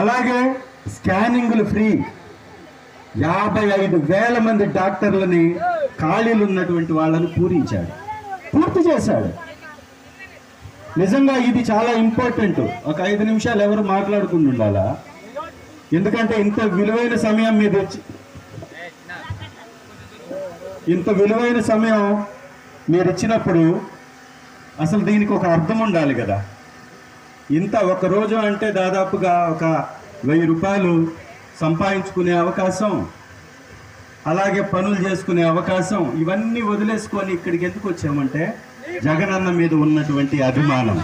అలాగే స్కానింగ్లు ఫ్రీ. 55,000 మంది డాక్టర్లని, ఖాళీలు ఉన్నటువంటి వాళ్ళని పూర్తి చేశాడు. నిజంగా ఇది చాలా ఇంపార్టెంట్. ఒక 5 నిమిషాలు ఎవరు మాట్లాడుకుని ఉండాలా, ఎందుకంటే ఇంత విలువైన సమయం మీరు ఇచ్చినప్పుడు అసలు దీనికి ఒక అర్థం ఉండాలి కదా. ఒక రోజు అంటే దాదాపుగా ఒక 1000 రూపాయలు సంపాదించుకునే అవకాశం, అలాగే పనులు చేసుకునే అవకాశం, ఇవన్నీ వదిలేసుకొని ఇక్కడికి ఎందుకు వచ్చామంటే జగనన్న మీద ఉన్నటువంటి అభిమానం.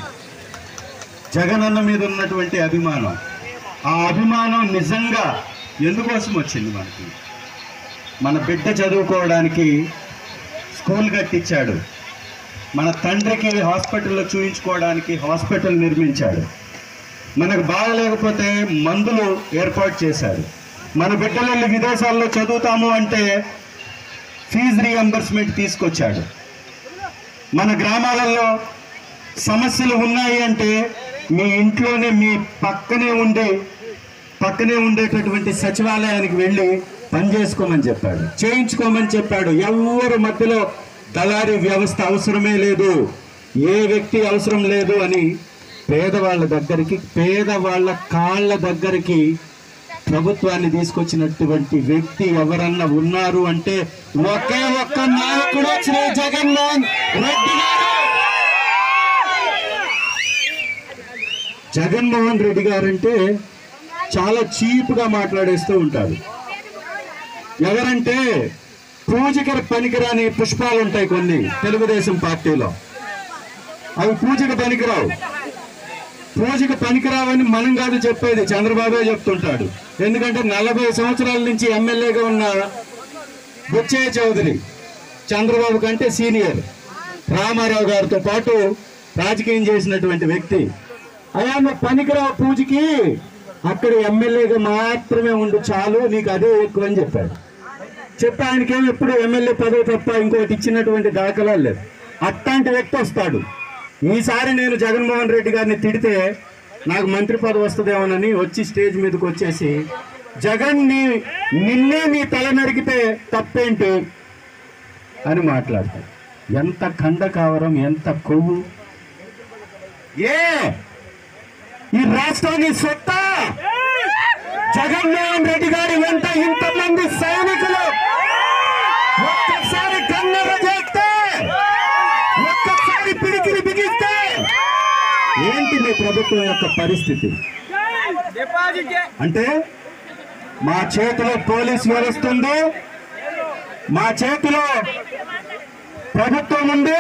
ఆ అభిమానం నిజంగా ఎందుకోసం వచ్చింది? మన బిడ్డ చదువుకోవడానికి స్కూల్ కట్టించాడు, మన తండ్రికి హాస్పిటల్లో చూయించుకోవడానికి హాస్పిటల్ నిర్మించాడు, మనకు బాగలేకపోతే మందులు ఏర్పాటు చేశాడు, మన బిడ్డలు విదేశాల్లో చదువుతాము అంటే ఫీజు రీఎంబర్స్మెంట్ తీసుకొచ్చాడు, మన గ్రామాలలో సమస్యలు ఉన్నాయి అంటే మీ ఇంట్లోనే మీ పక్కనే ఉండేటటువంటి సచివాలయానికి వెళ్ళి పని చేసుకోమని చెప్పాడు, చేయించుకోమని చెప్పాడు. ఎవరు మధ్యలో దళారీ వ్యవస్థ అవసరమే లేదు, ఏ వ్యక్తి అవసరం లేదు అని పేదవాళ్ళ కాళ్ళ దగ్గరికి ప్రభుత్వాన్ని తీసుకొచ్చినటువంటి వ్యక్తి ఎవరన్నా ఉన్నారు అంటే ఒకే ఒక్క నాయకుడు శ్రీ జగన్మోహన్ రెడ్డి గారు. జగన్మోహన్ రెడ్డి గారంటే చాలా చీప్గా మాట్లాడేస్తూ ఉంటారు. ఎవరంటే పూజకి పనికిరాని పుష్పాలు ఉంటాయి కొన్ని తెలుగుదేశం పార్టీలో, అవి పూజకి పనికిరావని మనం కాదు చెప్పేది, చంద్రబాబే చెప్తుంటాడు. ఎందుకంటే 40 సంవత్సరాల నుంచి ఎమ్మెల్యేగా ఉన్న బుచ్చయ్య చౌదరి చంద్రబాబు కంటే సీనియర్, రామారావు గారితో పాటు రాజకీయం చేసినటువంటి వ్యక్తి. అయా నువ్వు పనికిరావు పూజకి, అక్కడ ఎమ్మెల్యేగా మాత్రమే ఉండు చాలు, నీకు అదే ఎక్కువ అని చెప్పాడు. ఆయనకేమో ఎప్పుడు ఎమ్మెల్యే పదవి తప్ప ఇంకోటి ఇచ్చినటువంటి దాఖలాలు లేదు. అట్లాంటి వ్యక్తి వస్తాడు. ఈసారి నేను జగన్మోహన్ రెడ్డి గారిని తిడితే నాకు మంత్రి పదవి వస్తుందేమోనని వచ్చి స్టేజ్ మీదకి వచ్చేసి నిన్నే నీ తల నరికితే తప్పేంటి అని మాట్లాడతాడు. ఎంత ఖండకావరం, ఎంత కొవ్వు! ఈ రాష్ట్రాన్ని సొత్తా జగన్మోహన్ రెడ్డి గారి వెంట ఇంతమంది సైనికులు ఒక్కసారి కన్నెర చేస్తే, ఒక్కసారి పిడికిలి బిగిస్తే ఏంటి మీ ప్రభుత్వం యొక్క పరిస్థితి? అంటే మా చేతిలో పోలీస్ వ్యవస్థ ఉంది, మా చేతిలో ప్రభుత్వం ఉంది,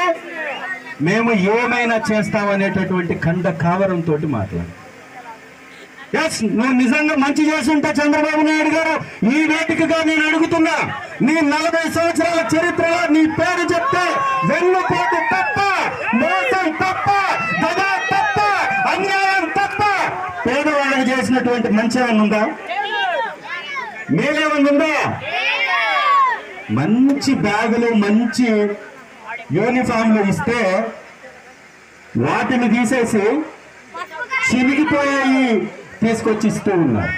మేము ఏమైనా చేస్తామనేటటువంటి ఖండ కావరంతో మాట్లాడు. నువ్వు నిజంగా మంచి చేస్తుంటే చంద్రబాబు నాయుడు గారు ఈ వేదికగా నేను అడుగుతున్నా, నీ 40 సంవత్సరాల చరిత్రలో నీ పేరు చెప్తే వెన్నుపోటు తప్ప, మోసం తప్ప, దగా తప్ప, అన్యాయం తప్ప పేదవాళ్ళకి చేసినటువంటి మంచి ఏమన్నా ఉందా? మేలేమన్నా ఉందా? మంచి బ్యాగులు, మంచి యూనిఫామ్లు ఇస్తే వాటిని తీసేసి చినిగిపోయాయి తీసుకొచ్చి ఇస్తూ ఉన్నారు.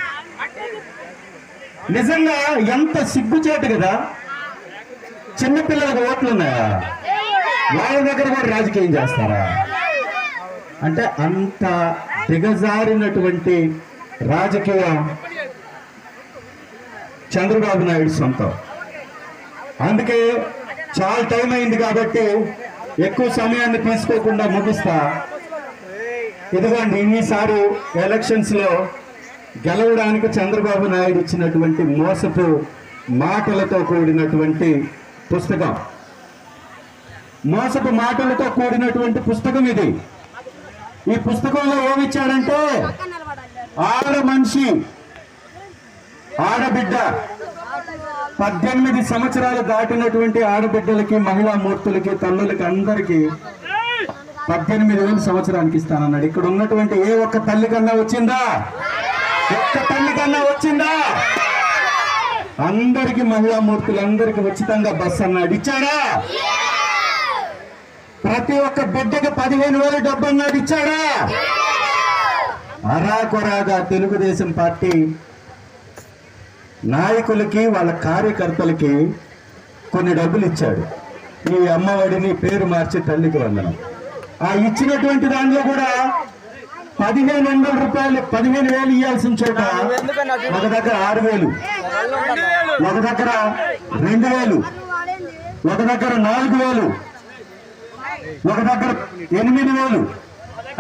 నిజంగా ఎంత సిగ్గుచేటు కదా. చిన్నపిల్లలకు ఓట్లు ఉన్నాయా? వాళ్ళ దగ్గర కూడా రాజకీయం చేస్తారా? అంటే అంత దిగజారినటువంటి రాజకీయం చంద్రబాబు నాయుడు సొంతం. అందుకే చాలా టైం అయింది కాబట్టి ఎక్కువ సమయాన్ని తీసుకోకుండా ముగిస్తా. ఇదిగోండి, ఈసారి ఎలక్షన్స్ లో గెలవడానికి చంద్రబాబు నాయుడు ఇచ్చినటువంటి మోసపు మాటలతో కూడినటువంటి పుస్తకం, మోసపు మాటలతో కూడినటువంటి పుస్తకం ఇది. ఈ పుస్తకంలో ఏమిచ్చాడంటే ఆడ మనిషి, ఆడబిడ్డ, 18 సంవత్సరాలు దాటినటువంటి ఆడబిడ్డలకి, మహిళా మూర్తులకి, తల్లులకి అందరికీ 18,000 సంవత్సరానికి ఇస్తానన్నాడు. ఇక్కడ ఉన్నటువంటి ఏ ఒక్క తల్లి కన్నా వచ్చిందా? ఒక్క తల్లి కన్నా వచ్చిందా? అందరికి, మహిళా మూర్తులందరికీ ఉచితంగా బస్సు అన్నాడు, ఇచ్చాడా? ప్రతి ఒక్క బిడ్డకి 15,000 డబ్బు అన్నాడు, ఇచ్చాడా? అరాకొరాగా తెలుగుదేశం పార్టీ నాయకులకి వాళ్ళ కార్యకర్తలకి కొన్ని డబ్బులు ఇచ్చాడు. ఈ అమ్మఒడిని పేరు మార్చి తల్లికి వందనం. ఆ ఇచ్చినటువంటి దానిలో కూడా 1500 రూపాయలు 15,000 ఇవ్వాల్సిన చోట ఒక దగ్గర 6,000, ఒక దగ్గర 2,000, ఒక దగ్గర 4,000, ఒక దగ్గర 8,000.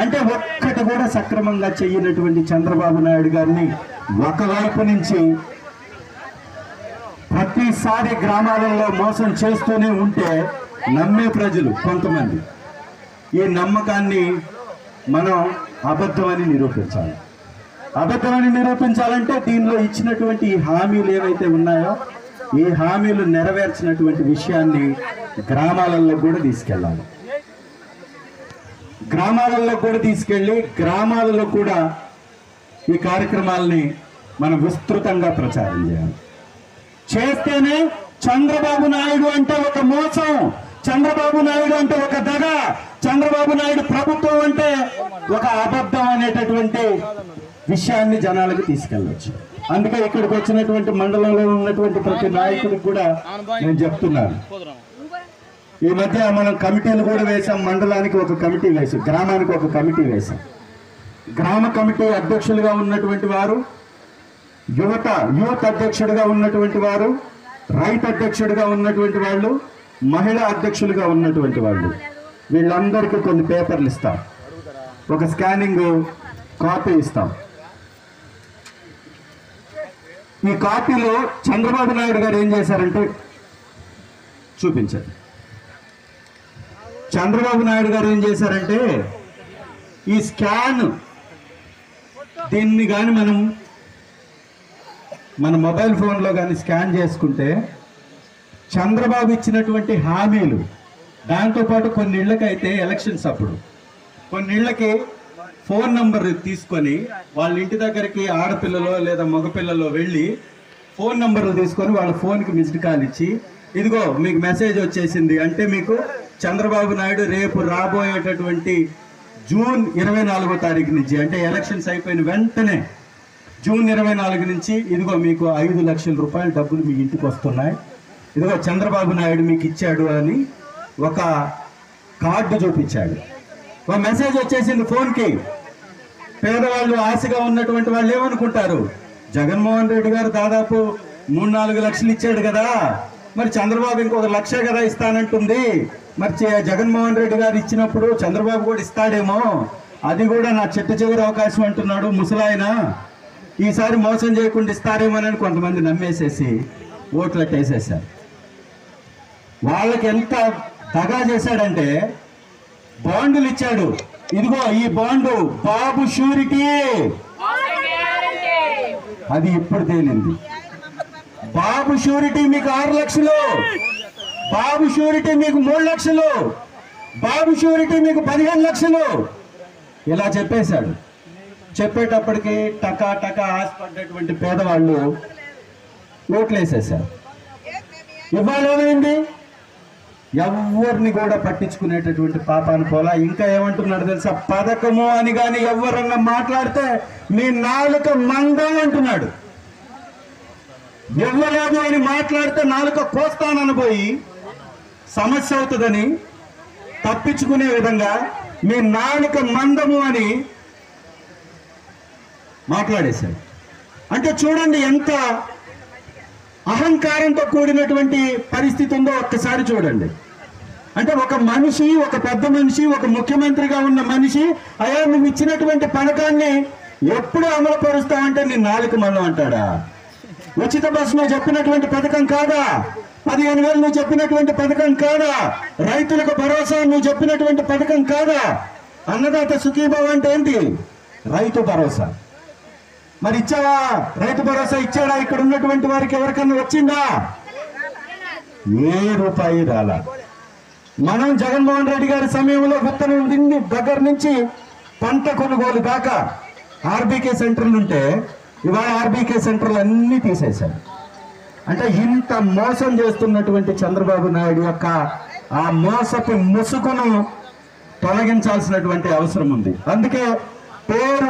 అంటే ఒక్కటి కూడా సక్రమంగా చెయ్యనటువంటి చంద్రబాబు నాయుడు గారిని ఒకవైపు నుంచి ప్రతిసారి గ్రామాలలో మోసం చేస్తూనే ఉంటే నమ్మే ప్రజలు కొంతమంది ఈ నమ్మకాన్ని మనం అబద్ధమని నిరూపించాలి. అబద్ధమని నిరూపించాలంటే దీనిలో ఇచ్చినటువంటి ఈ హామీలు ఏవైతే ఉన్నాయో ఈ హామీలు నెరవేర్చినటువంటి విషయాన్ని గ్రామాలలో కూడా తీసుకెళ్ళాలి. గ్రామాలలో కూడా తీసుకెళ్ళి గ్రామాలలో కూడా ఈ కార్యక్రమాలని మనం విస్తృతంగా ప్రచారం చేయాలి. చేస్తేనే చంద్రబాబు నాయుడు అంటే ఒక మోసం, చంద్రబాబు నాయుడు అంటే ఒక దగ, చంద్రబాబు నాయుడు ప్రభుత్వం అంటే ఒక అబద్ధం అనేటటువంటి విషయాన్ని జనాలకు తీసుకెళ్ళవచ్చు. అందుకే ఇక్కడికి వచ్చినటువంటి మండలంలో ఉన్నటువంటి ప్రతి నాయకుడికి కూడా నేను చెప్తున్నాను. ఈ మధ్య మనం కమిటీలు కూడా వేసాం. మండలానికి ఒక కమిటీ వేసాం, గ్రామానికి ఒక కమిటీ వేసాం. గ్రామ కమిటీ అధ్యక్షులుగా ఉన్నటువంటి వారు, యూత్ అధ్యక్షుడిగా ఉన్నటువంటి వారు, రైతు అధ్యక్షుడిగా ఉన్నటువంటి వాళ్ళు, మహిళా అధ్యక్షులుగా ఉన్నటువంటి వాళ్ళు, వీళ్ళందరికీ కొన్ని పేపర్లు ఇస్తాం, ఒక స్కానింగ్ కాపీ ఇస్తాం. ఈ కాపీలో చంద్రబాబు నాయుడు గారు ఏం చేశారంటే చూపించారు. చంద్రబాబు నాయుడు గారు ఏం చేశారంటే ఈ స్కాన్ దీన్ని కానీ మనం మన మొబైల్ ఫోన్లో కానీ స్కాన్ చేసుకుంటే చంద్రబాబు ఇచ్చినటువంటి హామీలు, దాంతోపాటు కొన్ని ఇళ్ళకైతే ఎలక్షన్స్ అప్పుడు కొన్ని ఇళ్ళకి ఫోన్ నంబర్ తీసుకొని వాళ్ళ ఇంటి దగ్గరికి ఆడపిల్లలో లేదా మగపిల్లలో వెళ్ళి ఫోన్ నంబర్లు తీసుకొని వాళ్ళ ఫోన్కి మిస్డ్ కాల్ ఇచ్చి, ఇదిగో మీకు మెసేజ్ వచ్చేసింది అంటే మీకు చంద్రబాబు నాయుడు రేపు రాబోయేటటువంటి జూన్ 24వ తారీఖు నుంచి, అంటే ఎలక్షన్స్ అయిపోయిన వెంటనే జూన్ 24 నుంచి ఇదిగో మీకు 5 లక్షల రూపాయల డబ్బులు మీ ఇంటికి వస్తున్నాయి, ఇదిగో చంద్రబాబు నాయుడు మీకు ఇచ్చాడు అని ఒక కార్డు చూపించాడు. ఒక మెసేజ్ వచ్చేసింది ఫోన్కి. పేదవాళ్ళు, ఆశగా ఉన్నటువంటి వాళ్ళు ఏమనుకుంటారు, జగన్మోహన్ రెడ్డి గారు దాదాపు 3-4 లక్షలు ఇచ్చాడు కదా, మరి చంద్రబాబు ఇంకొక 1 లక్ష కదా ఇస్తానంటుంది, మరి జగన్మోహన్ రెడ్డి గారు ఇచ్చినప్పుడు చంద్రబాబు కూడా ఇస్తాడేమో, అది కూడా నా చిట్ట చివరి అవకాశం అంటున్నాడు ముసలాయన, ఈసారి మోసం చేయకుండా ఇస్తారేమోనని కొంతమంది నమ్మేసేసి ఓట్లకి వేసేసారు. వాళ్ళకి ఎంత దగా చేశాడంటే బాండులు ఇచ్చాడు. ఇదిగో ఈ బాండు బాబు షూరిటీ, అది ఇప్పుడు తేలింది. బాబు షూరిటీ మీకు 6 లక్షలు, బాబు షూరిటీ మీకు 3 లక్షలు, బాబు షూరిటీ మీకు 15 లక్షలు, ఇలా చెప్పేశాడు. చెప్పేటప్పటికి టకా టకా ఆశపడ్డటువంటి పేదవాళ్ళు ఓట్లేసేశారు. ఇవాళ ఏమైంది, ఎవరిని కూడా పట్టించుకునేటటువంటి పాపాను పోలా. ఇంకా ఏమంటున్నాడు తెలుసా, పథకము అని కానీ ఎవరన్నా మాట్లాడితే మీ నాలుక మందం అంటున్నాడు. ఇవ్వలేదు అని మాట్లాడితే నాలుక కోస్తాననిపోయి సమస్య అవుతుందని తప్పించుకునే విధంగా మీ నాలుక మందము అని మాట్లాడేశాడు. అంటే చూడండి ఎంత అహంకారంతో కూడినటువంటి పరిస్థితి ఉందో ఒక్కసారి చూడండి. అంటే ఒక మనిషి, ఒక పెద్ద మనిషి, ఒక ముఖ్యమంత్రిగా ఉన్న మనిషి, అయ్యా నువ్వు ఇచ్చినటువంటి పథకాన్ని ఎప్పుడు అమలు పరుస్తావంటే నీ నాలుక మందం అంటాడా? ఉచిత బస్సు నువ్వు చెప్పినటువంటి పథకం కాదా? 15,000 నువ్వు చెప్పినటువంటి పథకం కాదా? రైతులకు భరోసా నువ్వు చెప్పినటువంటి పథకం కాదా? అన్నదాత సుఖీభావ అంటే ఏంటి? రైతు భరోసా. మరి ఇచ్చావా? రైతు భరోసా ఇచ్చాడా? ఇక్కడ ఉన్నటువంటి వారికి ఎవరికన్నా వచ్చిందా? ఏ రూపాయి రాలా. మనం జగన్మోహన్ రెడ్డి గారి సమయంలో విత్తనం దగ్గర నుంచి పంట కొనుగోలు దాకా ఆర్బీకే సెంటర్లు ఉంటే ఇవాళ ఆర్బీకే సెంటర్లు అన్నీ తీసేశారు. అంటే ఇంత మోసం చేస్తున్నటువంటి చంద్రబాబు నాయుడు యొక్క ఆ మోసపు ముసుగును తొలగించాల్సినటువంటి అవసరం ఉంది. అందుకే పేరు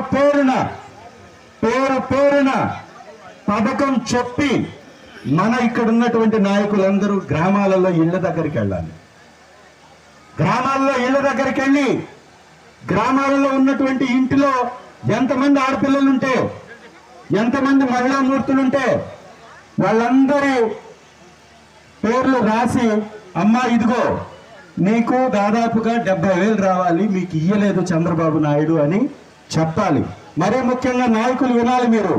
పేరున పథకం చెప్పి మన ఇక్కడ ఉన్నటువంటి నాయకులందరూ గ్రామాలలో ఇళ్ల దగ్గరికి వెళ్ళాలి. గ్రామాల్లో ఇళ్ల దగ్గరికి వెళ్ళి గ్రామాలలో ఉన్నటువంటి ఇంటిలో ఎంతమంది ఆడపిల్లలుంటే, ఎంతమంది మహిళా మూర్తులుంటే వాళ్ళందరూ పేర్లు రాసి, అమ్మా ఇదిగో నీకు దాదాపుగా 70,000 రావాలి, మీకు ఇయ్యలేదు చంద్రబాబు నాయుడు అని చెప్పాలి. మరీ ముఖ్యంగా నాయకులు వినాలి. మీరు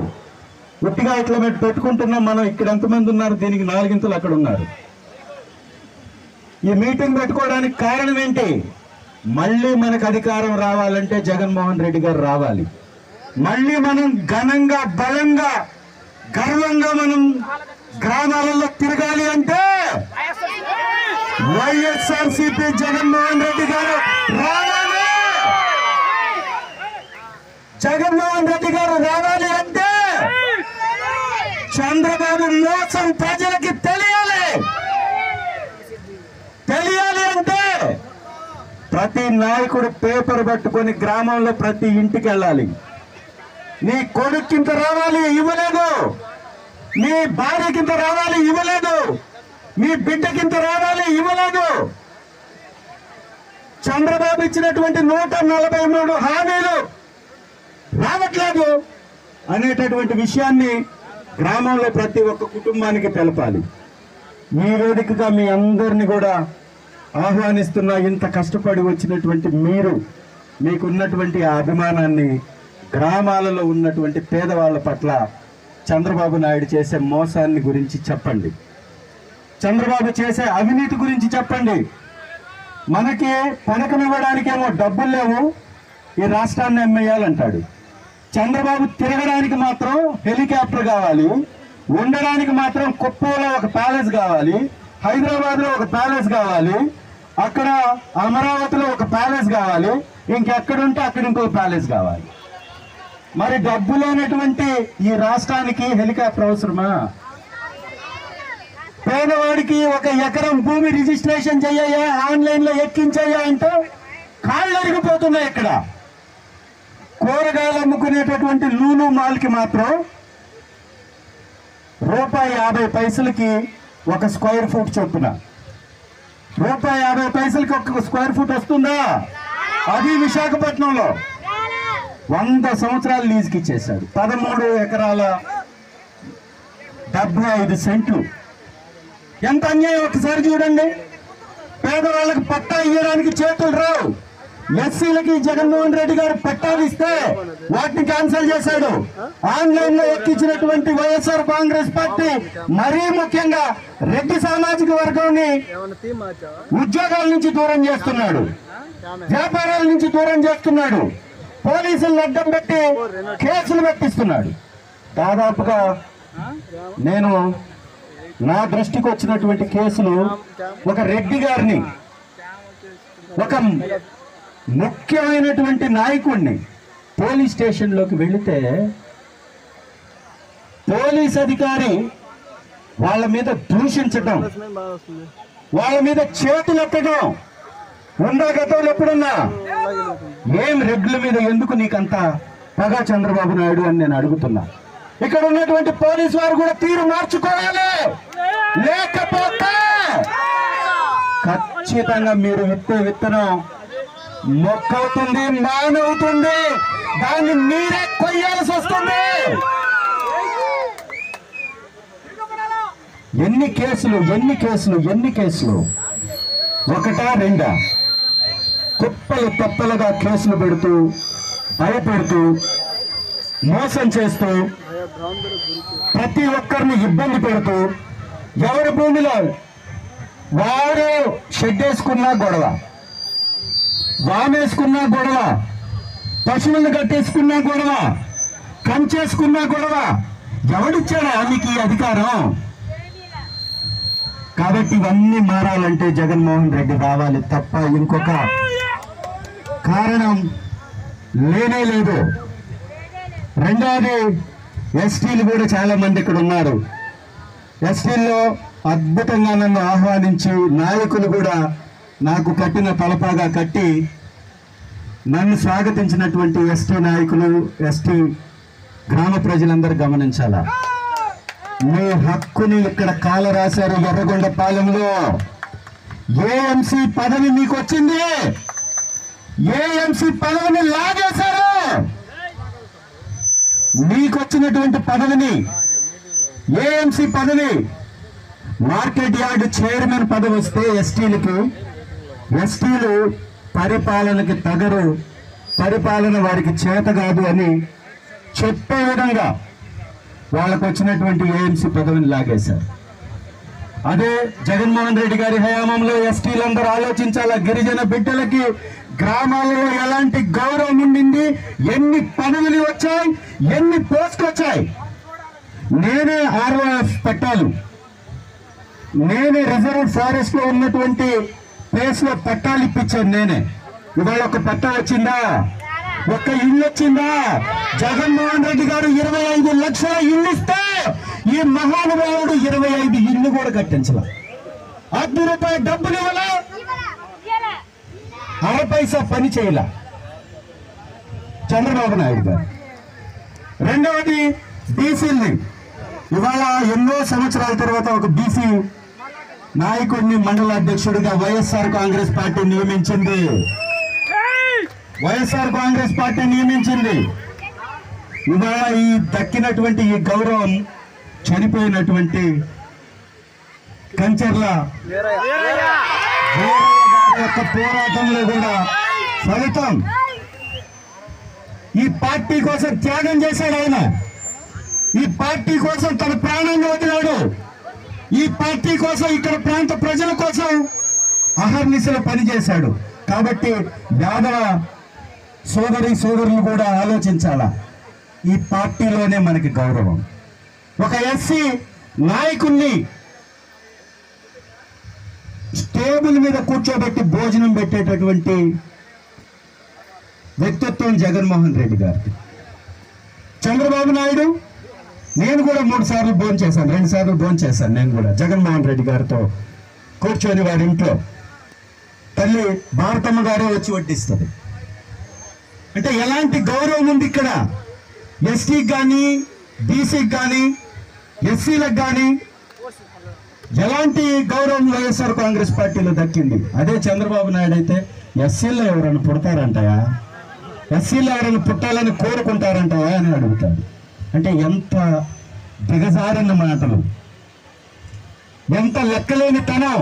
ఒట్టిగా ఇట్లా పెట్టుకుంటున్నాం. మనం ఇక్కడ ఎంతమంది ఉన్నారు, దీనికి 4 అక్కడ ఉన్నారు. ఈ మీటింగ్ పెట్టుకోవడానికి కారణం ఏంటి? మళ్ళీ మనకు అధికారం రావాలంటే జగన్మోహన్ రెడ్డి గారు రావాలి. మళ్ళీ మనం ఘనంగా, బలంగా, గర్వంగా మనం గ్రామాలలో తిరగాలి అంటే వైఎస్ఆర్సీపీ జగన్మోహన్ రెడ్డి గారు రావాలి. జగన్మోహన్ రెడ్డి గారు రావాలి అంటే చంద్రబాబు మోసం ప్రజలకి తెలియాలి అంటే ప్రతి నాయకుడు పేపర్ పట్టుకొని గ్రామంలో ప్రతి ఇంటికి వెళ్ళాలి. నీ కొడుక్కింత రావాలి, ఇవ్వలేదు. నీ భార్యకింత రావాలి, ఇవ్వలేదు. మీ బిడ్డకింత రావాలి, ఇవ్వలేదు. చంద్రబాబు ఇచ్చినటువంటి 143 హామీలు రావట్లేదు అనేటటువంటి విషయాన్ని గ్రామంలో ప్రతి ఒక్క కుటుంబానికి తెలపాలి. ఈ వేదికగా మీ అందరినీ కూడా ఆహ్వానిస్తున్నా. ఇంత కష్టపడి వచ్చినటువంటి మీరు, మీకున్నటువంటి ఆ అభిమానాన్ని గ్రామాలలో ఉన్నటువంటి పేదవాళ్ల పట్ల చంద్రబాబు నాయుడు చేసే మోసాన్ని గురించి చెప్పండి. చంద్రబాబు చేసే అవినీతి గురించి చెప్పండి. మనకి పథకం ఇవ్వడానికేమో డబ్బులు లేవు, ఈ రాష్ట్రాన్ని అమ్మేయాలంటాడు. చంద్రబాబు తిరగడానికి మాత్రం హెలికాప్టర్ కావాలి, ఉండడానికి మాత్రం కుప్పంలో ఒక ప్యాలెస్ కావాలి, హైదరాబాద్ లో ఒక ప్యాలెస్ కావాలి, అక్కడ అమరావతిలో ఒక ప్యాలెస్ కావాలి, ఇంకెక్కడుంటే అక్కడ ఇంకో ప్యాలెస్ కావాలి. మరి డబ్బు లేనటువంటి ఈ రాష్ట్రానికి హెలికాప్టర్ అవసరమా? పేదవాడికి 1 ఎకరం భూమి రిజిస్ట్రేషన్ చెయ్యా, ఆన్లైన్ లో ఎక్కించయ్యా అంటే కాళ్ళు అరిగిపోతున్నాయి. ఇక్కడ కూరగాయలు అమ్ముకునేటటువంటి లూలు మాల్ కి మాత్రం ₹50 ఒక స్క్వేర్ ఫుట్ చొప్పున, ₹50 ఒక స్క్వేర్ ఫుట్ వస్తుందా? అది విశాఖపట్నంలో 100 సంవత్సరాలు లీజుకి ఇచ్చేశాడు. 13 ఎకరాల 75 సెంట్లు. ఎంత అన్యాయం ఒకసారి చూడండి. పేదవాళ్ళకి పట్టా ఇవ్వడానికి చేతులు రావు. ఎస్సీలకి జగన్మోహన్ రెడ్డి గారు పట్టాలు ఇస్తే వాటిని క్యాన్సిల్ చేశాడు. ఆన్లైన్ లో ఎక్కించినటువంటి వైఎస్ఆర్ కాంగ్రెస్ పార్టీ మరీ ముఖ్యంగా రెడ్డి సామాజిక వర్గాన్ని ఉద్యోగాల నుంచి దూరం చేస్తున్నాడు, వ్యాపారాల నుంచి దూరం చేస్తున్నాడు, పోలీసులను అడ్డం పెట్టి కేసులు పెట్టిస్తున్నాడు. దాదాపుగా నేను నా దృష్టికి వచ్చినటువంటి కేసులు, ఒక రెడ్డి గారిని, ఒక ముఖ్యమైనటువంటి నాయకుడిని పోలీస్ స్టేషన్లోకి వెళితే పోలీస్ అధికారి వాళ్ళ మీద దూషించటం, వాళ్ళ మీద చేతులు ఎత్తడం ఉందా? గతంలో ఎప్పుడున్నా? ఏం రెడ్ల మీద ఎందుకు నీకంత పగ చంద్రబాబు నాయుడు అని నేను అడుగుతున్నా. ఇక్కడ ఉన్నటువంటి పోలీసు వారు కూడా తీరు మార్చుకోవాలి. లేకపోతే ఖచ్చితంగా మీరు విత్తే విత్తనం మొక్కవుతుంది, మానవుతుంది, దాన్ని మీరే కొయ్యాల్సి వస్తుంది. ఎన్ని కేసులు ఒకటా రెండా? కుప్పలు తప్పలుగా కేసులు పెడుతూ, భయపెడుతూ, మోసం చేస్తూ, ప్రతి ఒక్కరిని ఇబ్బంది పెడుతూ, ఎవరి భూమిలో వారు షెడ్ వేసుకున్నా గొడవ, వామేసుకున్నా గొడవ, పశువులను కట్టేసుకున్నా గొడవ, కంచేసుకున్నా గొడవ. ఎవడిచ్చాడా మీకు ఈ అధికారం? కాబట్టి ఇవన్నీ మారాలంటే జగన్మోహన్ రెడ్డి రావాలి తప్ప ఇంకొక కారణం లేనే లేదు. రెండోది, ఎస్టీలు కూడా చాలా మంది ఇక్కడ ఉన్నారు. ఎస్టీల్లో అద్భుతంగా నన్ను ఆహ్వానించి నాయకులు కూడా నాకు కట్టిన తలపాగా కట్టి నన్ను స్వాగతించినటువంటి ఎస్టీ నాయకులు, ఎస్టీ గ్రామ ప్రజలందరూ గమనించాలా. మీ హక్కుని ఇక్కడ కాల రాశారు. ఎర్రగొండపాలెంలో ఏఎంసీ పదవి మీకు వచ్చింది. ఏఎంసీ పదవిని లాగేశారు. మీకు వచ్చినటువంటి పదవిని, ఏఎంసీ పదవి, మార్కెట్ యార్డ్ చైర్మన్ పదవి వస్తే ఎస్టీలు పరిపాలనకి తగరు, పరిపాలన వారికి చేత కాదు అని చెప్పే విధంగా వాళ్ళకు వచ్చినటువంటి ఏఎంసీ పదవిని లాగేశారు. అదే జగన్మోహన్ రెడ్డి గారి హయాంలో ఎస్టీలందరూ ఆలోచించాలా. గిరిజన బిడ్డలకి గ్రామాలలో ఎలాంటి గౌరవం ఉండింది, ఎన్ని పదవులు వచ్చాయి, ఎన్ని పోస్టులు వచ్చాయి. నేనే ఆర్ఓఎఫ్ పట్టాలు, నేనే రిజర్వ్ ఫారెస్ట్ లో ఉన్నటువంటి ప్లేస్ లో పట్టాలు ఇప్పించాను నేనే. ఇవాళ ఒక పట్టా వచ్చిందా? ఒక్క ఇల్లు వచ్చిందా? జగన్మోహన్ రెడ్డి గారు 25 లక్షల ఇల్లు ఇస్తే ఈ మహానుభావుడు 25 ఇల్లు కూడా కట్టించాల. ₹10 డబ్బులు ఇవ్వాలా, అర పైసా పని చేయాల చంద్రబాబు నాయుడు గారు. రెండవది బీసీల్ని. ఇవాళ ఎన్నో సంవత్సరాల తర్వాత ఒక బీసీ నాయకుడిని మండల అధ్యక్షుడిగా వైఎస్ఆర్ కాంగ్రెస్ పార్టీ నియమించింది. ఇవాళ ఈ దక్కినటువంటి ఈ గౌరవం చనిపోయినటువంటి కంచర్ల యొక్క పోరాటంలో కూడా ఫలితం. ఈ పార్టీ కోసం త్యాగం చేశాడు ఆయన. ఈ పార్టీ కోసం తన ప్రాణాన్ని వదిలాడు. ఈ పార్టీ కోసం, ఇక్కడ ప్రాంత ప్రజల కోసం అహర్నిశలు పనిచేశాడు. కాబట్టి యాదవ సోదరులు కూడా ఆలోచించాలా. ఈ పార్టీలోనే మనకి గౌరవం. ఒక ఎస్సీ నాయకుల్ని టేబుల్ మీద కూర్చోబెట్టి భోజనం పెట్టేటటువంటి వ్యక్తిత్వం జగన్మోహన్ రెడ్డి గారికి. చంద్రబాబు నాయుడు, నేను కూడా 3 సార్లు భోజనం చేశాను, 2 సార్లు భోజనం చేశాను. నేను కూడా జగన్మోహన్ రెడ్డి గారితో కూర్చొని వారి ఇంట్లో తల్లి భారతమ్మ గారే వచ్చి వడ్డిస్తుంది. అంటే ఎలాంటి గౌరవం ఉంది ఇక్కడ. ఎస్టీకి కానీ, బీసీకి కానీ, ఎస్సీలకు కానీ ఎలాంటి గౌరవం వైఎస్ఆర్ కాంగ్రెస్ పార్టీలో దక్కింది. అదే చంద్రబాబు నాయుడు అయితే ఎస్సీలో ఎవరైనా పుడతారంటాయా, ఎస్సీలో ఎవరైనా పుట్టాలని కోరుకుంటారంటాయా అని అడుగుతాడు. అంటే ఎంత దిగజారిన మాటలు, ఎంత లెక్కలేని తనం.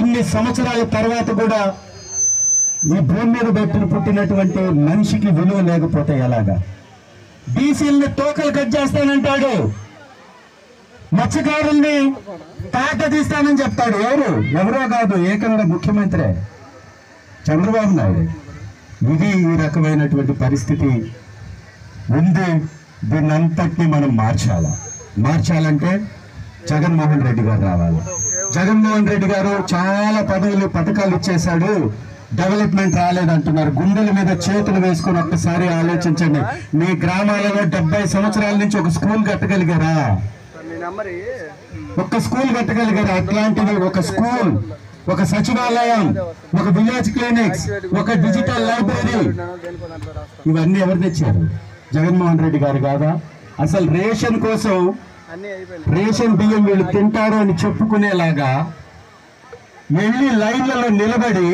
ఇన్ని సంవత్సరాల తర్వాత కూడా ఈ భూమి మీద పుట్టినటువంటి మనిషికి విలువ లేకపోతే ఎలాగా? బీసీలని తోకలు కట్ చేస్తానంటాడు, మత్స్యకారుల్ని తాట తీస్తానని చెప్తాడు. ఎవరో కాదు, ఏకంగా ముఖ్యమంత్రి చంద్రబాబు నాయుడు. ఇది ఈ రకమైనటువంటి పరిస్థితి ఉంది. దీన్నంతటినీ మనం మార్చాలంటే జగన్మోహన్ రెడ్డి గారు రావాలి. జగన్మోహన్ రెడ్డి గారు చాలా పథకాలు ఇచ్చేశాడు, డెవలప్మెంట్ రాలేదంటున్నారు. గుండెల మీద చేతులు వేసుకొని ఒక్కసారి ఆలోచించండి. మీ గ్రామాలలో 70 సంవత్సరాల నుంచి ఒక స్కూల్ కట్టగలిగారా? అట్లాంటిది ఒక స్కూల్, ఒక సచివాలయం, ఒక విలేజ్ క్లినిక్స్, ఒక డిజిటల్ లైబ్రరీ, ఇవన్నీ ఎవరు తెచ్చారు? జగన్మోహన్ రెడ్డి గారు కాదా? అసలు రేషన్ కోసం, రేషన్ బియ్యం వీళ్ళు తింటారు అని చెప్పుకునేలాగా వెళ్ళి లైన్లలో నిలబడి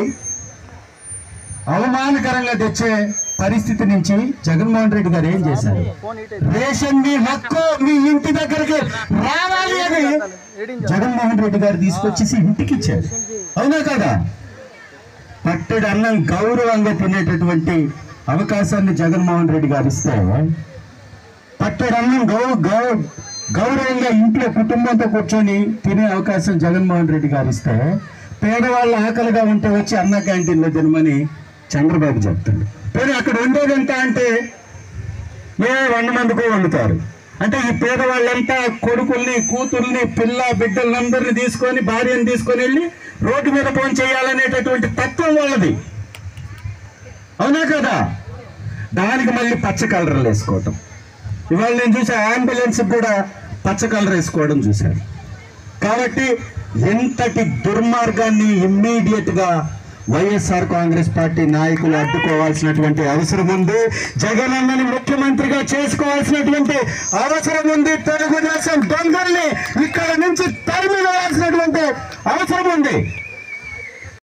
అవమానకరంగా తెచ్చే పరిస్థితి నుంచి జగన్మోహన్ రెడ్డి గారు ఏం చేశారు? రేషన్ మీ హక్కు మీ ఇంటి దగ్గరికి రావాలి అని జగన్మోహన్ రెడ్డి గారు తీసుకొచ్చేసి ఇంటికి ఇచ్చారు. అవునా కదా? పట్టెడు అన్నం గౌరవంగా తినేటటువంటి అవకాశాన్ని జగన్మోహన్ రెడ్డి గారు ఇస్తే, పట్టెడు అన్నం గౌరవంగా ఇంట్లో కుటుంబంతో కూర్చొని తినే అవకాశం జగన్మోహన్ రెడ్డి గారు ఇస్తే, పేదవాళ్ళ ఆకలిగా ఉంటే వచ్చి అన్న క్యాంటీన్లో తినమని చంద్రబాబు చెప్తాడు. కానీ అక్కడ వండేదంతా అంటే 100 మందికో వండుతారు. అంటే ఈ పేదవాళ్ళంతా కొడుకుల్ని, కూతుర్ని, బిడ్డలందరినీ తీసుకొని, భార్యను తీసుకొని వెళ్ళి రోడ్డు మీద భోజనం చేయాలనేటటువంటి తత్వం వాళ్ళది. అవునా కదా? దానికి మళ్ళీ పచ్చ కలర్లు వేసుకోవటం. ఇవాళ నేను చూసా, అంబులెన్స్ కూడా పచ్చ కలర్ వేసుకోవడం చూశాను. కాబట్టి ఎంతటి దుర్మార్గాన్ని ఇమ్మీడియట్ గా వైఎస్ఆర్ కాంగ్రెస్ పార్టీ నాయకులు అడ్డుకోవాల్సినటువంటి అవసరం ఉంది. జగనన్నని ముఖ్యమంత్రిగా చేసుకోవాల్సినటువంటి అవసరం ఉంది. తెలుగుదేశం దొంగల్ని ఇక్కడ నుంచి తరిమి వేయాల్సినటువంటి అవసరం ఉంది.